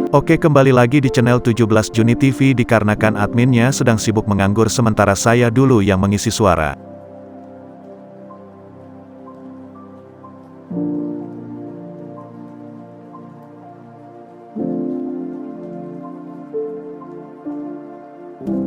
Oke, kembali lagi di channel 17 Juni TV dikarenakan adminnya sedang sibuk menganggur sementara saya dulu yang mengisi suara.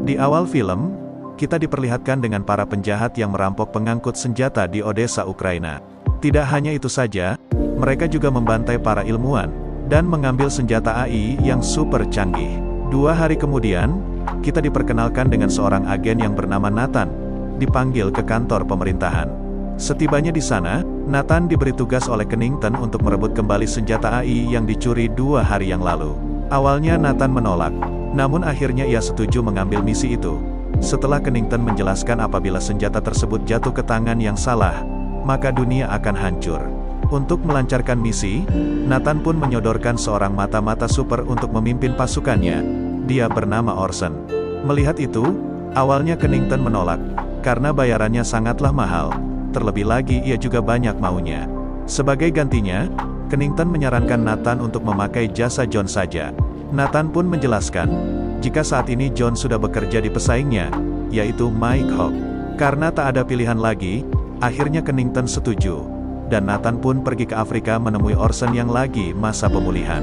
Di awal film, kita diperlihatkan dengan para penjahat yang merampok pengangkut senjata di Odessa, Ukraina. Tidak hanya itu saja, mereka juga membantai para ilmuwan dan mengambil senjata AI yang super canggih. 2 hari kemudian, kita diperkenalkan dengan seorang agen yang bernama Nathan, dipanggil ke kantor pemerintahan. Setibanya di sana, Nathan diberi tugas oleh Kennington untuk merebut kembali senjata AI yang dicuri 2 hari yang lalu. Awalnya Nathan menolak, namun akhirnya ia setuju mengambil misi itu. Setelah Kennington menjelaskan apabila senjata tersebut jatuh ke tangan yang salah, maka dunia akan hancur. Untuk melancarkan misi, Nathan pun menyodorkan seorang mata-mata super untuk memimpin pasukannya. Dia bernama Orson. Melihat itu, awalnya Kennington menolak, karena bayarannya sangatlah mahal. Terlebih lagi ia juga banyak maunya. Sebagai gantinya, Kennington menyarankan Nathan untuk memakai jasa John saja. Nathan pun menjelaskan, jika saat ini John sudah bekerja di pesaingnya, yaitu Mike Hawk. Karena tak ada pilihan lagi, akhirnya Kennington setuju. Dan Nathan pun pergi ke Afrika menemui Orson yang lagi masa pemulihan.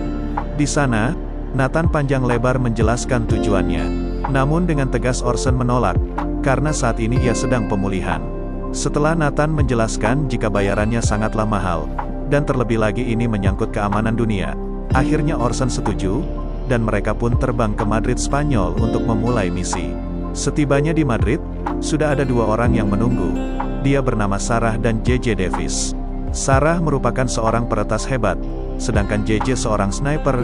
Di sana, Nathan panjang lebar menjelaskan tujuannya. Namun dengan tegas Orson menolak, karena saat ini ia sedang pemulihan. Setelah Nathan menjelaskan jika bayarannya sangatlah mahal, dan terlebih lagi ini menyangkut keamanan dunia, akhirnya Orson setuju, dan mereka pun terbang ke Madrid, Spanyol untuk memulai misi. Setibanya di Madrid, sudah ada 2 orang yang menunggu. Dia bernama Sarah dan JJ Davis. Sarah merupakan seorang peretas hebat, sedangkan JJ seorang sniper,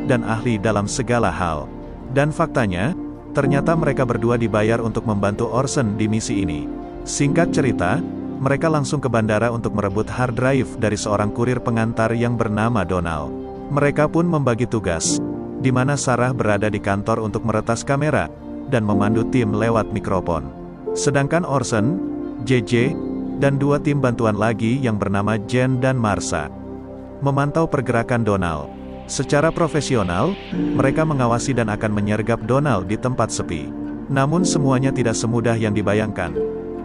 dan ahli dalam segala hal. Dan faktanya, ternyata mereka berdua dibayar untuk membantu Orson di misi ini. Singkat cerita, mereka langsung ke bandara untuk merebut hard drive dari seorang kurir pengantar yang bernama Donald. Mereka pun membagi tugas, di mana Sarah berada di kantor untuk meretas kamera, dan memandu tim lewat mikrofon. Sedangkan Orson, JJ, dan 2 tim bantuan lagi yang bernama Jen dan Marsha memantau pergerakan Donald. Secara profesional, mereka mengawasi dan akan menyergap Donald di tempat sepi. Namun semuanya tidak semudah yang dibayangkan,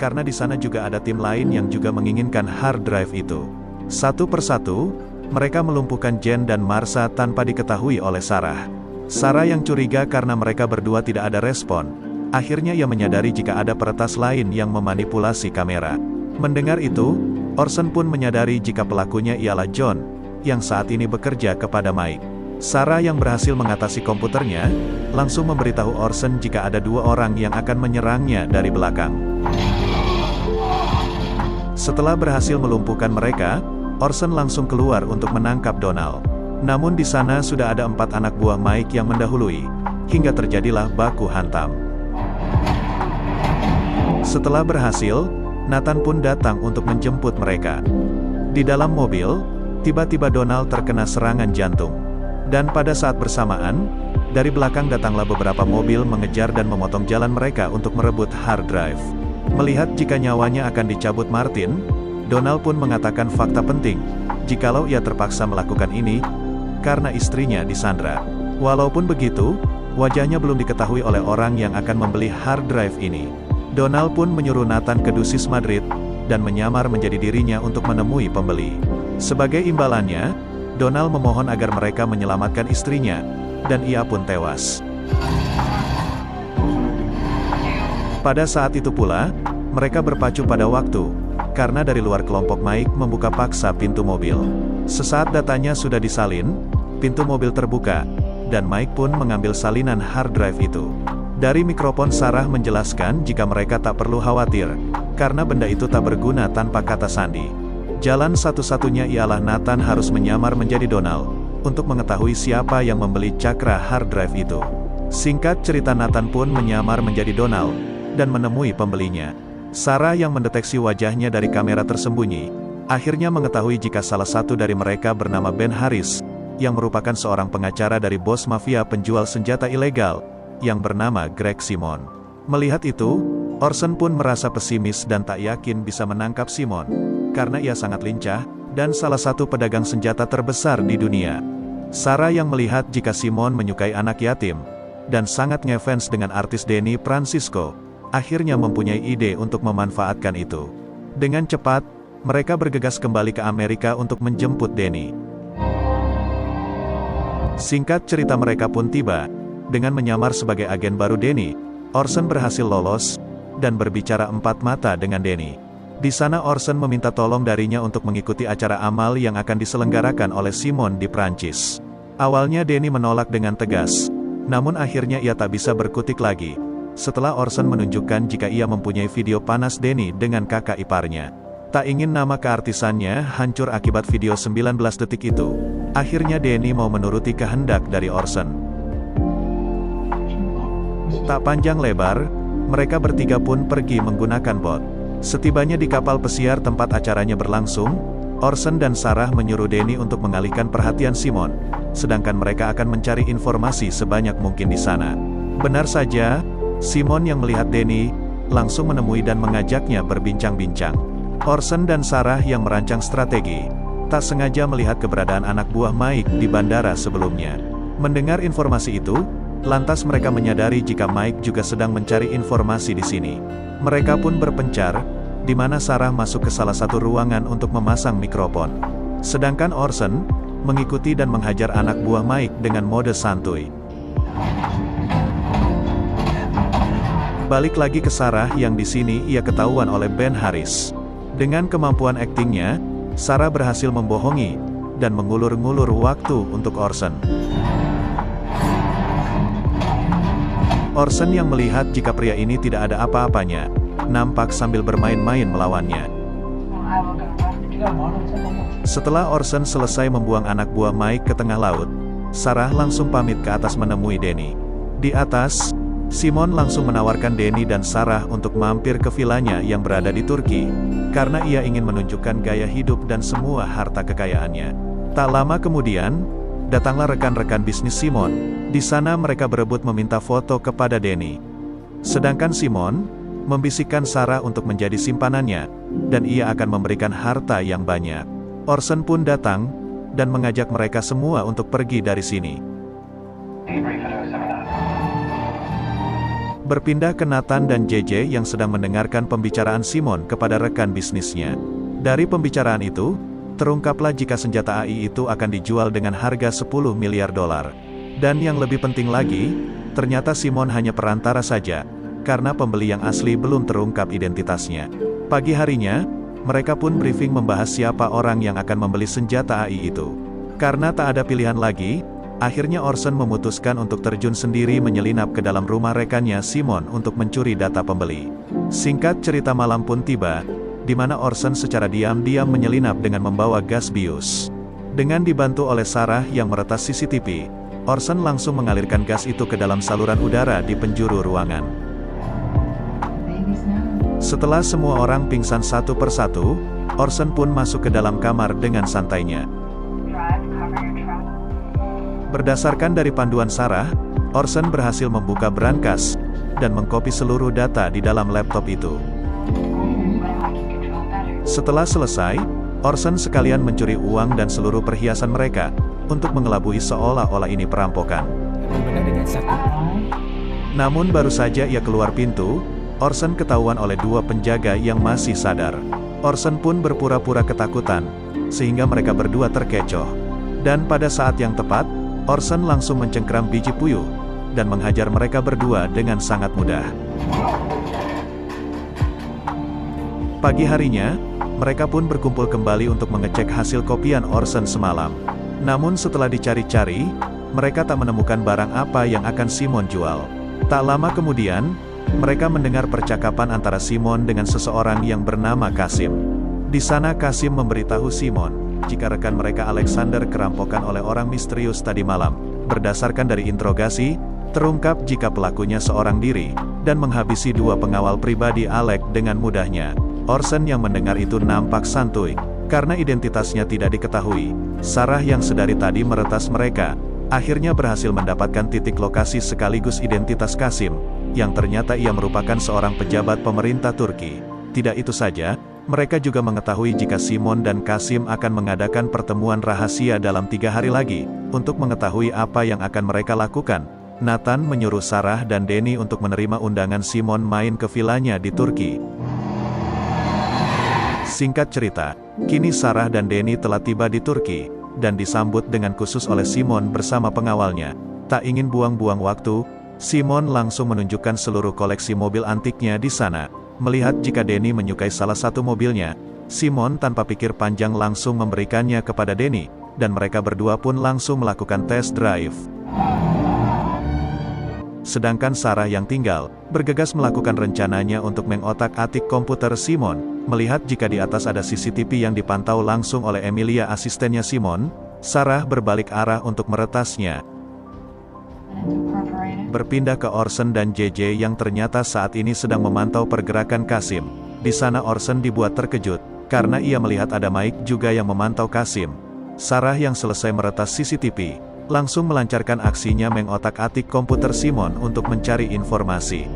karena di sana juga ada tim lain yang juga menginginkan hard drive itu. Satu persatu, mereka melumpuhkan Jen dan Marsha tanpa diketahui oleh Sarah. Sarah yang curiga karena mereka berdua tidak ada respon. Akhirnya ia menyadari jika ada peretas lain yang memanipulasi kamera. Mendengar itu, Orson pun menyadari jika pelakunya ialah John, yang saat ini bekerja kepada Mike. Sarah yang berhasil mengatasi komputernya, langsung memberitahu Orson jika ada 2 orang yang akan menyerangnya dari belakang. Setelah berhasil melumpuhkan mereka, Orson langsung keluar untuk menangkap Donald. Namun di sana sudah ada 4 anak buah Mike yang mendahului, hingga terjadilah baku hantam. Setelah berhasil, Nathan pun datang untuk menjemput mereka. Di dalam mobil, tiba-tiba Donald terkena serangan jantung. Dan pada saat bersamaan, dari belakang datanglah beberapa mobil mengejar dan memotong jalan mereka untuk merebut hard drive. Melihat jika nyawanya akan dicabut Martin, Donald pun mengatakan fakta penting, jikalau ia terpaksa melakukan ini, karena istrinya disandra. Walaupun begitu, wajahnya belum diketahui oleh orang yang akan membeli hard drive ini. Donald pun menyuruh Nathan ke Dusis Madrid, dan menyamar menjadi dirinya untuk menemui pembeli. Sebagai imbalannya, Donald memohon agar mereka menyelamatkan istrinya, dan ia pun tewas. Pada saat itu pula, mereka berpacu pada waktu, karena dari luar kelompok Mike membuka paksa pintu mobil. Sesaat datanya sudah disalin, pintu mobil terbuka, dan Mike pun mengambil salinan hard drive itu. Dari mikrofon Sarah menjelaskan jika mereka tak perlu khawatir, karena benda itu tak berguna tanpa kata sandi. Jalan satu-satunya ialah Nathan harus menyamar menjadi Donald, untuk mengetahui siapa yang membeli cakra hard drive itu. Singkat cerita Nathan pun menyamar menjadi Donald, dan menemui pembelinya. Sarah yang mendeteksi wajahnya dari kamera tersembunyi, akhirnya mengetahui jika salah satu dari mereka bernama Ben Harris, yang merupakan seorang pengacara dari bos mafia penjual senjata ilegal, yang bernama Greg Simon. Melihat itu, Orson pun merasa pesimis dan tak yakin bisa menangkap Simon, karena ia sangat lincah, dan salah satu pedagang senjata terbesar di dunia. Sarah yang melihat jika Simon menyukai anak yatim, dan sangat ngefans dengan artis Denny Francisco, akhirnya mempunyai ide untuk memanfaatkan itu. Dengan cepat, mereka bergegas kembali ke Amerika untuk menjemput Denny. Singkat cerita mereka pun tiba. Dengan menyamar sebagai agen baru Denny, Orson berhasil lolos, dan berbicara empat mata dengan Denny. Di sana Orson meminta tolong darinya untuk mengikuti acara amal yang akan diselenggarakan oleh Simon di Prancis. Awalnya Denny menolak dengan tegas, namun akhirnya ia tak bisa berkutik lagi, setelah Orson menunjukkan jika ia mempunyai video panas Denny dengan kakak iparnya. Tak ingin nama keartisannya hancur akibat video 19 detik itu, akhirnya Denny mau menuruti kehendak dari Orson. Tak panjang lebar, mereka bertiga pun pergi menggunakan bot. Setibanya di kapal pesiar tempat acaranya berlangsung, Orson dan Sarah menyuruh Denny untuk mengalihkan perhatian Simon, sedangkan mereka akan mencari informasi sebanyak mungkin di sana. Benar saja, Simon yang melihat Denny, langsung menemui dan mengajaknya berbincang-bincang. Orson dan Sarah yang merancang strategi, tak sengaja melihat keberadaan anak buah Mike di bandara sebelumnya. Mendengar informasi itu, lantas mereka menyadari jika Mike juga sedang mencari informasi di sini. Mereka pun berpencar, di mana Sarah masuk ke salah satu ruangan untuk memasang mikrofon. Sedangkan Orson mengikuti dan menghajar anak buah Mike dengan mode santuy. Balik lagi ke Sarah yang di sini ia ketahuan oleh Ben Harris. Dengan kemampuan aktingnya, Sarah berhasil membohongi dan mengulur-ngulur waktu untuk Orson. Orson yang melihat jika pria ini tidak ada apa-apanya, nampak sambil bermain-main melawannya. Setelah Orson selesai membuang anak buah Mike ke tengah laut, Sarah langsung pamit ke atas menemui Denny. Di atas, Simon langsung menawarkan Denny dan Sarah untuk mampir ke vilanya yang berada di Turki, karena ia ingin menunjukkan gaya hidup dan semua harta kekayaannya. Tak lama kemudian, datanglah rekan-rekan bisnis Simon. Di sana mereka berebut meminta foto kepada Denny. Sedangkan Simon membisikkan Sarah untuk menjadi simpanannya, dan ia akan memberikan harta yang banyak. Orson pun datang, dan mengajak mereka semua untuk pergi dari sini. Berpindah ke Nathan dan JJ yang sedang mendengarkan pembicaraan Simon kepada rekan bisnisnya. Dari pembicaraan itu, terungkaplah jika senjata AI itu akan dijual dengan harga 10 miliar dolar. Dan yang lebih penting lagi, ternyata Simon hanya perantara saja, karena pembeli yang asli belum terungkap identitasnya. Pagi harinya, mereka pun briefing membahas siapa orang yang akan membeli senjata AI itu. Karena tak ada pilihan lagi, akhirnya Orson memutuskan untuk terjun sendiri menyelinap ke dalam rumah rekannya Simon untuk mencuri data pembeli. Singkat cerita malam pun tiba, di mana Orson secara diam-diam menyelinap dengan membawa gas bius. Dengan dibantu oleh Sarah yang meretas CCTV, Orson langsung mengalirkan gas itu ke dalam saluran udara di penjuru ruangan. Setelah semua orang pingsan satu persatu, Orson pun masuk ke dalam kamar dengan santainya. Berdasarkan dari panduan Sarah, Orson berhasil membuka brankas, dan mengkopi seluruh data di dalam laptop itu. Setelah selesai, Orson sekalian mencuri uang dan seluruh perhiasan mereka, untuk mengelabui seolah-olah ini perampokan. Namun baru saja ia keluar pintu, Orson ketahuan oleh dua penjaga yang masih sadar. Orson pun berpura-pura ketakutan, sehingga mereka berdua terkecoh. Dan pada saat yang tepat, Orson langsung mencengkram biji puyuh, dan menghajar mereka berdua dengan sangat mudah. Pagi harinya, mereka pun berkumpul kembali untuk mengecek hasil kopian Orson semalam. Namun setelah dicari-cari, mereka tak menemukan barang apa yang akan Simon jual. Tak lama kemudian, mereka mendengar percakapan antara Simon dengan seseorang yang bernama Kasim. Di sana Kasim memberitahu Simon, jika rekan mereka Alexander kerampokan oleh orang misterius tadi malam. Berdasarkan dari interogasi, terungkap jika pelakunya seorang diri, dan menghabisi dua pengawal pribadi Alex dengan mudahnya. Orson yang mendengar itu nampak santuy, karena identitasnya tidak diketahui. Sarah yang sedari tadi meretas mereka, akhirnya berhasil mendapatkan titik lokasi sekaligus identitas Kasim, yang ternyata ia merupakan seorang pejabat pemerintah Turki. Tidak itu saja, mereka juga mengetahui jika Simon dan Kasim akan mengadakan pertemuan rahasia dalam 3 hari lagi, Untuk mengetahui apa yang akan mereka lakukan, Nathan menyuruh Sarah dan Danny untuk menerima undangan Simon main ke vilanya di Turki. Singkat cerita, kini Sarah dan Danny telah tiba di Turki, dan disambut dengan khusus oleh Simon bersama pengawalnya. Tak ingin buang-buang waktu, Simon langsung menunjukkan seluruh koleksi mobil antiknya di sana. Melihat jika Danny menyukai salah satu mobilnya, Simon tanpa pikir panjang langsung memberikannya kepada Danny, dan mereka berdua pun langsung melakukan test drive. Sedangkan Sarah yang tinggal, bergegas melakukan rencananya untuk mengotak-atik komputer Simon. Melihat jika di atas ada CCTV yang dipantau langsung oleh Emilia, asistennya Simon, Sarah berbalik arah untuk meretasnya. Berpindah ke Orson dan JJ yang ternyata saat ini sedang memantau pergerakan Kasim. Di sana Orson dibuat terkejut, karena ia melihat ada Mike juga yang memantau Kasim. Sarah yang selesai meretas CCTV, langsung melancarkan aksinya mengotak-atik komputer Simon untuk mencari informasi.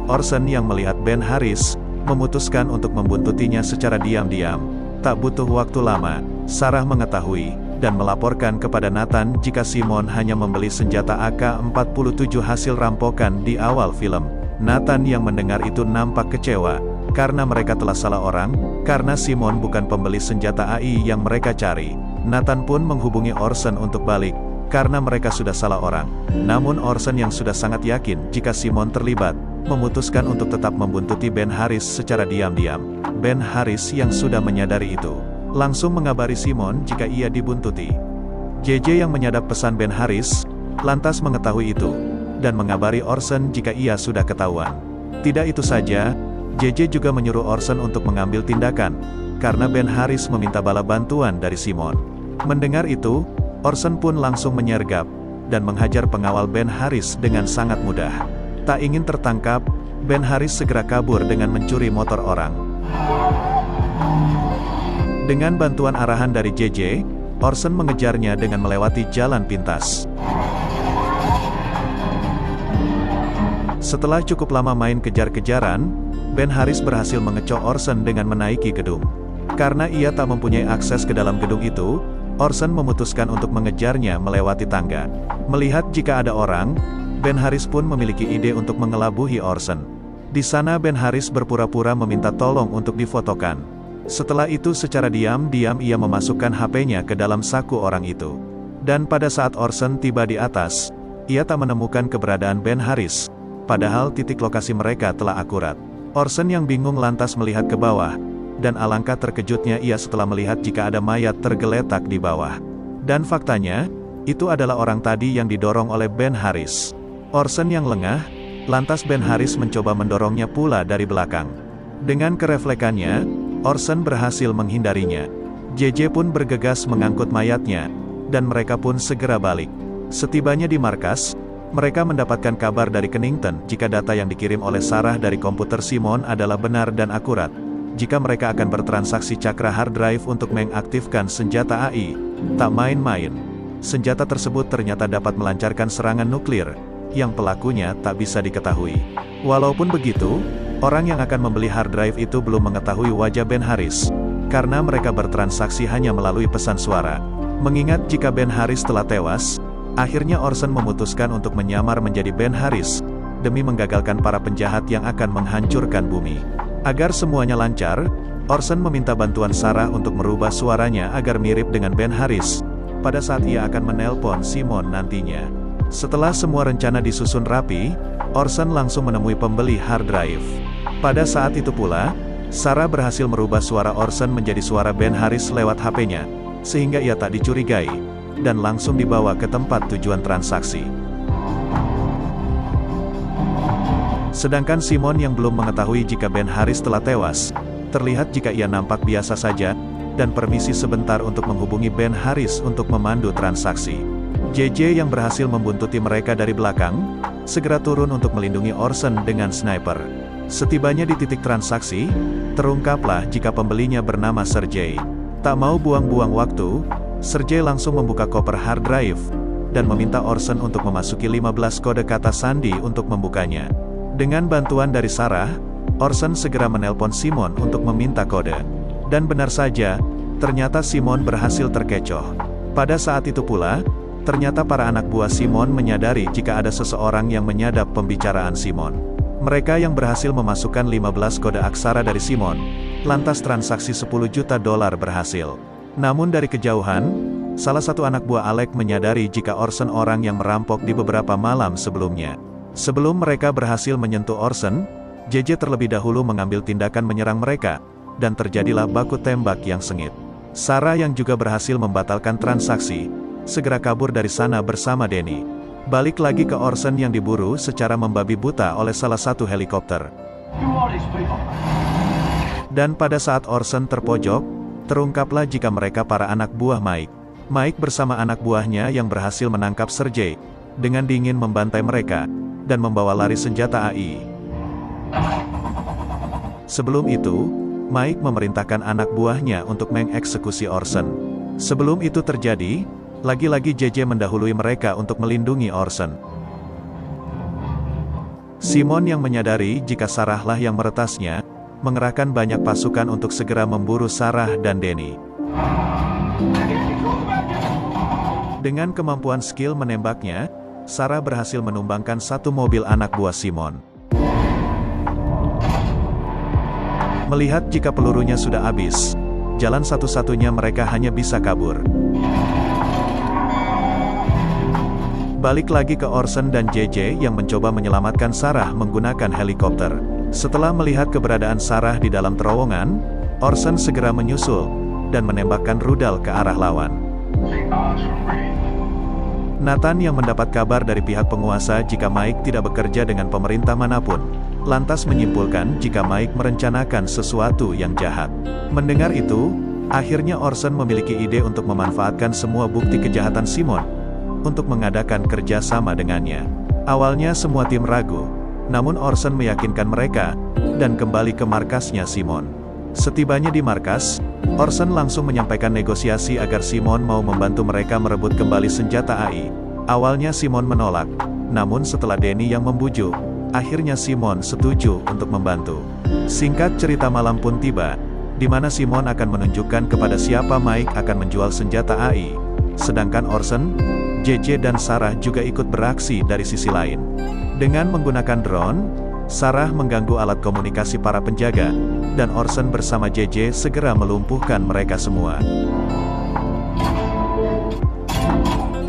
Orson yang melihat Ben Harris, memutuskan untuk membuntutinya secara diam-diam. Tak butuh waktu lama, Sarah mengetahui, dan melaporkan kepada Nathan jika Simon hanya membeli senjata AK-47 hasil rampokan di awal film. Nathan yang mendengar itu nampak kecewa, karena mereka telah salah orang, karena Simon bukan pembeli senjata AI yang mereka cari. Nathan pun menghubungi Orson untuk balik, karena mereka sudah salah orang. Namun Orson yang sudah sangat yakin jika Simon terlibat, memutuskan untuk tetap membuntuti Ben Harris secara diam-diam. Ben Harris yang sudah menyadari itu, langsung mengabari Simon jika ia dibuntuti. JJ yang menyadap pesan Ben Harris, lantas mengetahui itu, dan mengabari Orson jika ia sudah ketahuan. Tidak itu saja, JJ juga menyuruh Orson untuk mengambil tindakan, karena Ben Harris meminta bala bantuan dari Simon. Mendengar itu, Orson pun langsung menyergap, dan menghajar pengawal Ben Harris dengan sangat mudah. Tak ingin tertangkap, Ben Harris segera kabur dengan mencuri motor orang. Dengan bantuan arahan dari JJ, Orson mengejarnya dengan melewati jalan pintas. Setelah cukup lama main kejar-kejaran, Ben Harris berhasil mengecoh Orson dengan menaiki gedung. Karena ia tak mempunyai akses ke dalam gedung itu, Orson memutuskan untuk mengejarnya melewati tangga. Melihat jika ada orang, Ben Harris pun memiliki ide untuk mengelabuhi Orson. Di sana Ben Harris berpura-pura meminta tolong untuk difotokan. Setelah itu secara diam-diam ia memasukkan HP-nya ke dalam saku orang itu. Dan pada saat Orson tiba di atas, ia tak menemukan keberadaan Ben Harris, padahal titik lokasi mereka telah akurat. Orson yang bingung lantas melihat ke bawah, dan alangkah terkejutnya ia setelah melihat jika ada mayat tergeletak di bawah. Dan faktanya, itu adalah orang tadi yang didorong oleh Ben Harris. Orson yang lengah, lantas Ben Harris mencoba mendorongnya pula dari belakang. Dengan kereflekannya, Orson berhasil menghindarinya. JJ pun bergegas mengangkut mayatnya, dan mereka pun segera balik. Setibanya di markas, mereka mendapatkan kabar dari Kennington jika data yang dikirim oleh Sarah dari komputer Simon adalah benar dan akurat. Jika mereka akan bertransaksi cakra hard drive untuk mengaktifkan senjata AI, tak main-main. Senjata tersebut ternyata dapat melancarkan serangan nuklir, yang pelakunya tak bisa diketahui. Walaupun begitu, orang yang akan membeli hard drive itu belum mengetahui wajah Ben Harris, karena mereka bertransaksi hanya melalui pesan suara. Mengingat jika Ben Harris telah tewas, akhirnya Orson memutuskan untuk menyamar menjadi Ben Harris, demi menggagalkan para penjahat yang akan menghancurkan bumi. Agar semuanya lancar, Orson meminta bantuan Sarah untuk merubah suaranya agar mirip dengan Ben Harris, pada saat ia akan menelpon Simon nantinya. Setelah semua rencana disusun rapi, Orson langsung menemui pembeli hard drive. Pada saat itu pula, Sarah berhasil merubah suara Orson menjadi suara Ben Harris lewat HP-nya, sehingga ia tak dicurigai, dan langsung dibawa ke tempat tujuan transaksi. Sedangkan Simon yang belum mengetahui jika Ben Harris telah tewas, terlihat jika ia nampak biasa saja, dan permisi sebentar untuk menghubungi Ben Harris untuk memandu transaksi. JJ yang berhasil membuntuti mereka dari belakang, segera turun untuk melindungi Orson dengan sniper. Setibanya di titik transaksi, terungkaplah jika pembelinya bernama Sergei. Tak mau buang-buang waktu, Sergei langsung membuka koper hard drive, dan meminta Orson untuk memasuki 15 kode kata sandi untuk membukanya. Dengan bantuan dari Sarah, Orson segera menelpon Simon untuk meminta kode. Dan benar saja, Ternyata Simon berhasil terkecoh. Pada saat itu pula, ternyata para anak buah Simon menyadari jika ada seseorang yang menyadap pembicaraan Simon. Mereka yang berhasil memasukkan 15 kode aksara dari Simon, lantas transaksi $10 juta berhasil. Namun dari kejauhan, salah satu anak buah Alec menyadari jika Orson orang yang merampok di beberapa malam sebelumnya. Sebelum mereka berhasil menyentuh Orson, JJ terlebih dahulu mengambil tindakan menyerang mereka, dan terjadilah baku tembak yang sengit. Sarah yang juga berhasil membatalkan transaksi, segera kabur dari sana bersama Danny. Balik lagi ke Orson yang diburu secara membabi buta oleh salah satu helikopter. Dan pada saat Orson terpojok, terungkaplah jika mereka para anak buah Mike. Mike bersama anak buahnya yang berhasil menangkap Sergei, dengan dingin membantai mereka, dan membawa lari senjata AI. Sebelum itu, Mike memerintahkan anak buahnya untuk mengeksekusi Orson. Sebelum itu terjadi, lagi-lagi JJ mendahului mereka untuk melindungi Orson. Simon yang menyadari jika Sarahlah yang meretasnya, mengerahkan banyak pasukan untuk segera memburu Sarah dan Danny. Dengan kemampuan skill menembaknya, Sarah berhasil menumbangkan satu mobil anak buah Simon. Melihat jika pelurunya sudah habis, jalan satu-satunya mereka hanya bisa kabur. Balik lagi ke Orson dan JJ yang mencoba menyelamatkan Sarah menggunakan helikopter. Setelah melihat keberadaan Sarah di dalam terowongan, Orson segera menyusul, dan menembakkan rudal ke arah lawan. Nathan yang mendapat kabar dari pihak penguasa jika Mike tidak bekerja dengan pemerintah manapun, lantas menyimpulkan jika Mike merencanakan sesuatu yang jahat. Mendengar itu, akhirnya Orson memiliki ide untuk memanfaatkan semua bukti kejahatan Simon, untuk mengadakan kerja sama dengannya. Awalnya semua tim ragu, namun Orson meyakinkan mereka, dan kembali ke markasnya Simon. Setibanya di markas, Orson langsung menyampaikan negosiasi agar Simon mau membantu mereka merebut kembali senjata AI. Awalnya Simon menolak, namun setelah Danny yang membujuk, akhirnya Simon setuju untuk membantu. Singkat cerita, malam pun tiba, di mana Simon akan menunjukkan kepada siapa Mike akan menjual senjata AI. Sedangkan Orson, JJ dan Sarah juga ikut beraksi dari sisi lain. Dengan menggunakan drone, Sarah mengganggu alat komunikasi para penjaga, dan Orson bersama JJ segera melumpuhkan mereka semua.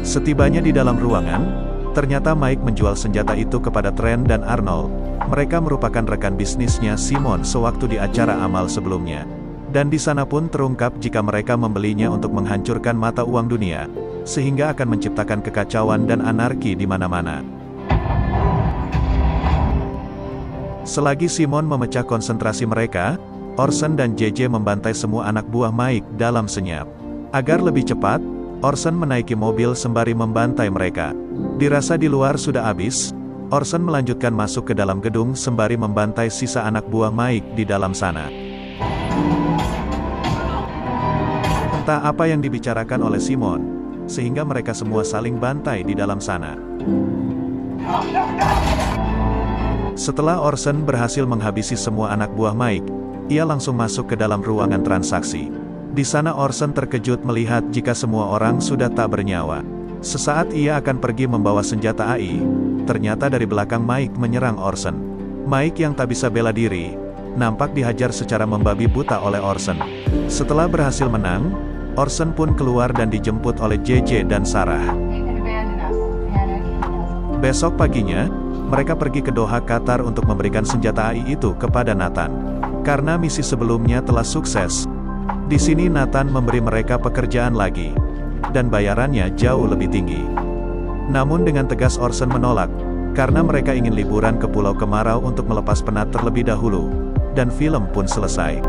Setibanya di dalam ruangan, ternyata Mike menjual senjata itu kepada Trent dan Arnold. Mereka merupakan rekan bisnisnya Simon sewaktu di acara amal sebelumnya. Dan di sana pun terungkap jika mereka membelinya untuk menghancurkan mata uang dunia, sehingga akan menciptakan kekacauan dan anarki di mana-mana. Selagi Simon memecah konsentrasi mereka, Orson dan JJ membantai semua anak buah Mike dalam senyap. Agar lebih cepat, Orson menaiki mobil sembari membantai mereka. Dirasa di luar sudah habis, Orson melanjutkan masuk ke dalam gedung sembari membantai sisa anak buah Mike di dalam sana. Entah apa yang dibicarakan oleh Simon, sehingga mereka semua saling bantai di dalam sana. Setelah Orson berhasil menghabisi semua anak buah Mike, ia langsung masuk ke dalam ruangan transaksi. Di sana Orson terkejut melihat jika semua orang sudah tak bernyawa. Sesaat ia akan pergi membawa senjata AI, ternyata dari belakang Mike menyerang Orson. Mike yang tak bisa bela diri, nampak dihajar secara membabi buta oleh Orson. Setelah berhasil menang, Orson pun keluar dan dijemput oleh JJ dan Sarah. Besok paginya, mereka pergi ke Doha, Qatar untuk memberikan senjata AI itu kepada Nathan. Karena misi sebelumnya telah sukses, di sini Nathan memberi mereka pekerjaan lagi, dan bayarannya jauh lebih tinggi. Namun dengan tegas Orson menolak, karena mereka ingin liburan ke Pulau Kemarau untuk melepas penat terlebih dahulu, dan film pun selesai.